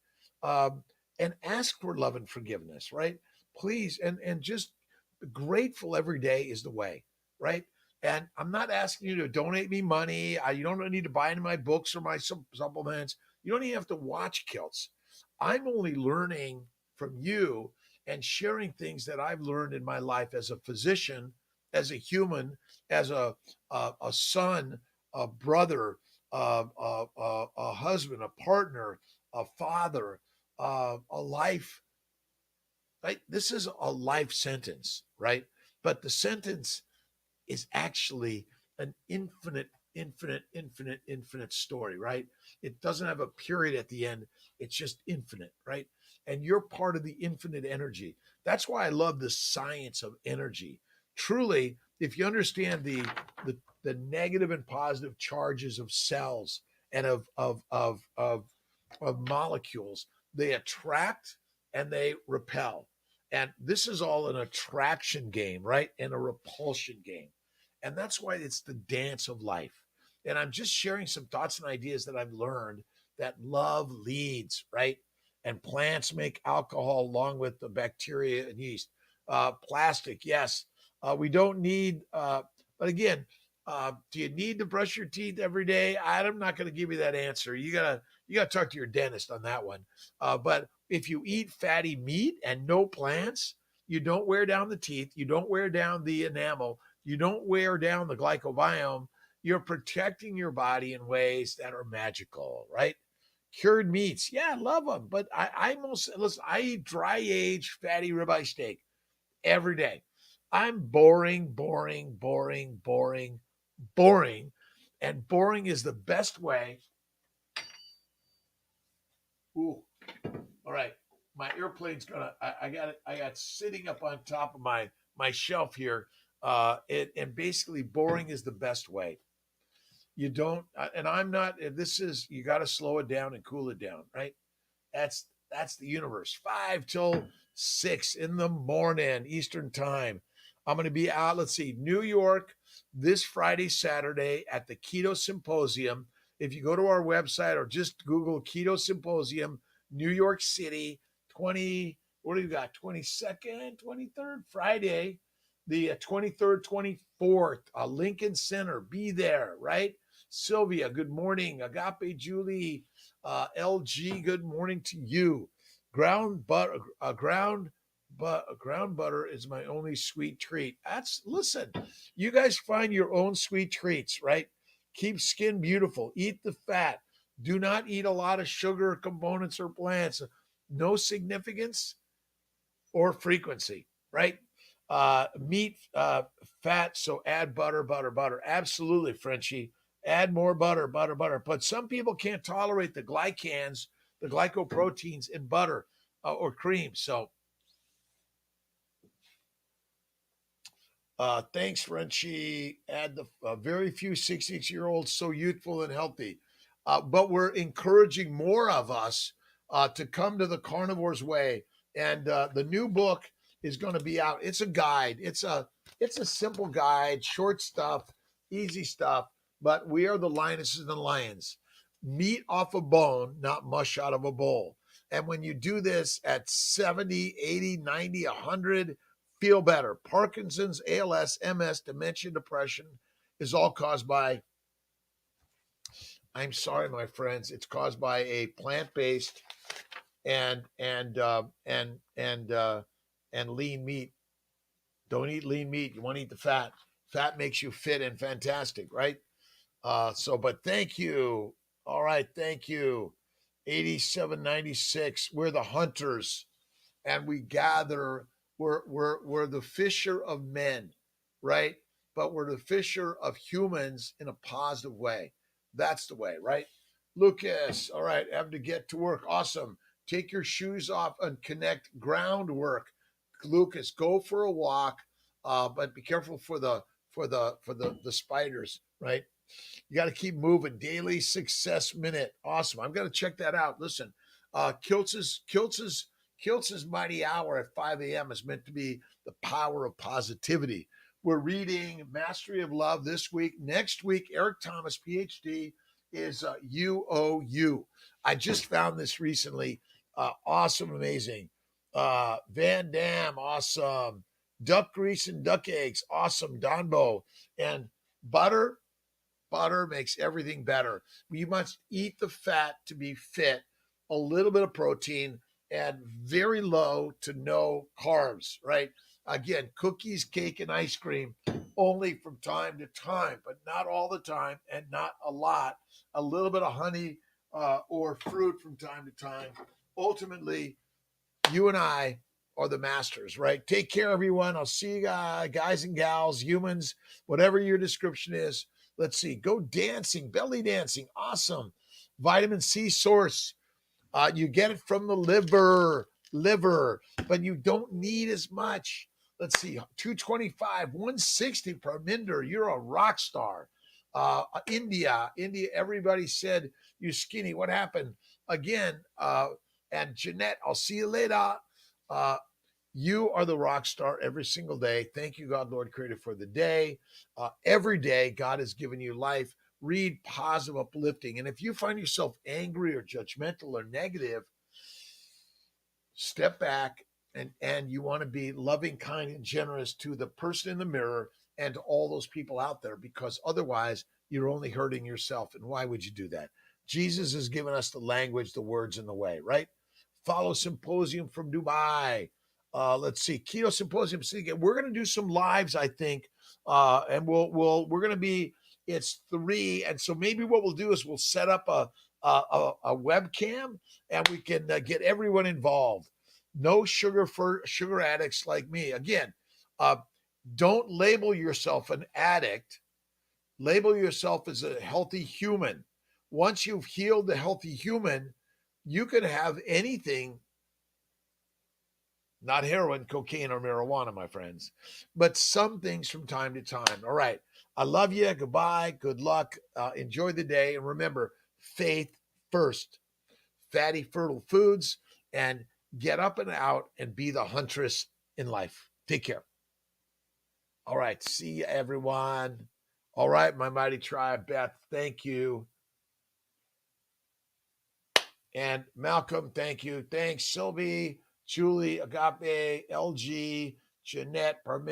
And ask for love and forgiveness, right? Please, and just grateful every day is the way, right? And I'm not asking you to donate me money. You don't need to buy any of my books or my supplements. You don't even have to watch Kiltz. I'm only learning from you and sharing things that I've learned in my life as a physician, as a human, as a son, a brother, a husband, a partner, a father, a life. Right? This is a life sentence, right? But the sentence is actually an infinite story, right? It doesn't have a period at the end. It's just infinite, right? And you're part of the infinite energy. That's why I love the science of energy. Truly, if you understand the negative and positive charges of cells and of molecules, they attract and they repel. And this is all an attraction game, right? And a repulsion game. And that's why it's the dance of life. And I'm just sharing some thoughts and ideas that I've learned that love leads, right? And plants make alcohol along with the bacteria and yeast. Plastic, yes. We don't need, but again, do you need to brush your teeth every day? I'm not going to give you that answer. You gotta talk to your dentist on that one. But if you eat fatty meat and no plants, you don't wear down the teeth. You don't wear down the enamel. You don't wear down the glycobiome. You're protecting your body in ways that are magical, right? Cured meats, yeah, I love them. But listen. I eat dry aged fatty ribeye steak every day. I'm boring, boring, boring, boring, boring, and boring is the best way. Ooh, all right. My airplane's gonna. I got it. I got sitting up on top of my shelf here. And basically, boring is the best way. You don't. And I'm not. This is you got to slow it down and cool it down, right? That's the universe. 5 till 6 in the morning Eastern time. I'm going to be out. Let's see, New York this Friday, Saturday at the Keto Symposium. If you go to our website or just Google Keto Symposium, New York City, 20. What do you got? 22nd, 23rd, Friday, the 23rd, 24th, Lincoln Center. Be there, right? Sylvia, good morning. Agape Julie, LG, good morning to you. Ground butter, ground butter is my only sweet treat. Listen, you guys find your own sweet treats, right? Keep skin beautiful. Eat the fat. Do not eat a lot of sugar components or plants. No significance or frequency, right? Meat, fat. So add butter, butter, butter. Absolutely, Frenchie. Add more butter, butter, butter. But some people can't tolerate the glycans, the glycoproteins in butter or cream. So thanks, Frenchie. Add the very few 66-year-olds so youthful and healthy. But we're encouraging more of us to come to the carnivore's way. And the new book is going to be out. It's a guide. It's a simple guide, short stuff, easy stuff. But we are the lionesses and the lions. Meat off a bone, not mush out of a bowl. And when you do this at 70, 80, 90, 100, feel better. Parkinson's, ALS, MS, dementia, depression is all caused by, I'm sorry, my friends, it's caused by a plant-based and lean meat. Don't eat lean meat. You want to eat the fat. Fat makes you fit and fantastic, right? But thank you. All right, thank you. 8796. We're the hunters, and we gather. We're the fisher of men, right? But we're the fisher of humans in a positive way. That's the way, right? Lucas, all right, have to get to work. Awesome. Take your shoes off and connect groundwork. Lucas, go for a walk, but be careful for the spiders, right? You got to keep moving. Daily Success Minute. Awesome. I'm going to check that out. Listen, Kiltz's Mighty Hour at 5 a.m. is meant to be the power of positivity. We're reading Mastery of Love this week. Next week, Eric Thomas, PhD, is UOU. I just found this recently. Awesome, amazing. Van Dam, awesome. Duck grease and duck eggs, awesome. Donbo. And butter makes everything better. You must eat the fat to be fit, a little bit of protein, and very low to no carbs, right? Again, cookies, cake, and ice cream only from time to time, but not all the time and not a lot. A little bit of honey or fruit from time to time. Ultimately, you and I are the masters, right? Take care, everyone. I'll see you guys and gals, humans, whatever your description is. Let's see. Go dancing, belly dancing. Awesome. Vitamin C source. You get it from the liver, but you don't need as much. Let's see. 225, 160 per minder. You're a rock star. India, everybody said you're skinny. What happened? Again, and Jeanette, I'll see you later. You are the rock star every single day. Thank you, God, Lord, Creator, for the day. Every day, God has given you life. Read positive, uplifting. And if you find yourself angry or judgmental or negative, step back and you want to be loving, kind, and generous to the person in the mirror and to all those people out there, because otherwise you're only hurting yourself. And why would you do that? Jesus has given us the language, the words, and the way, right? Follow Symposium from Dubai. Let's see, Keto Symposium. We're going to do some lives, I think, and we're going to be. It's 3, and so maybe what we'll do is we'll set up a webcam, and we can get everyone involved. No sugar for sugar addicts like me. Again, don't label yourself an addict. Label yourself as a healthy human. Once you've healed the healthy human, you can have anything, not heroin, cocaine, or marijuana, my friends, but some things from time to time. All right. I love you. Goodbye. Good luck. Enjoy the day. And remember, faith first. Fatty, fertile foods, and get up and out and be the huntress in life. Take care. All right. See you, everyone. All right, my mighty tribe. Beth, thank you. And Malcolm, thank you. Thanks, Sylvie, Julie, Agape, LG, Jeanette, Parmin.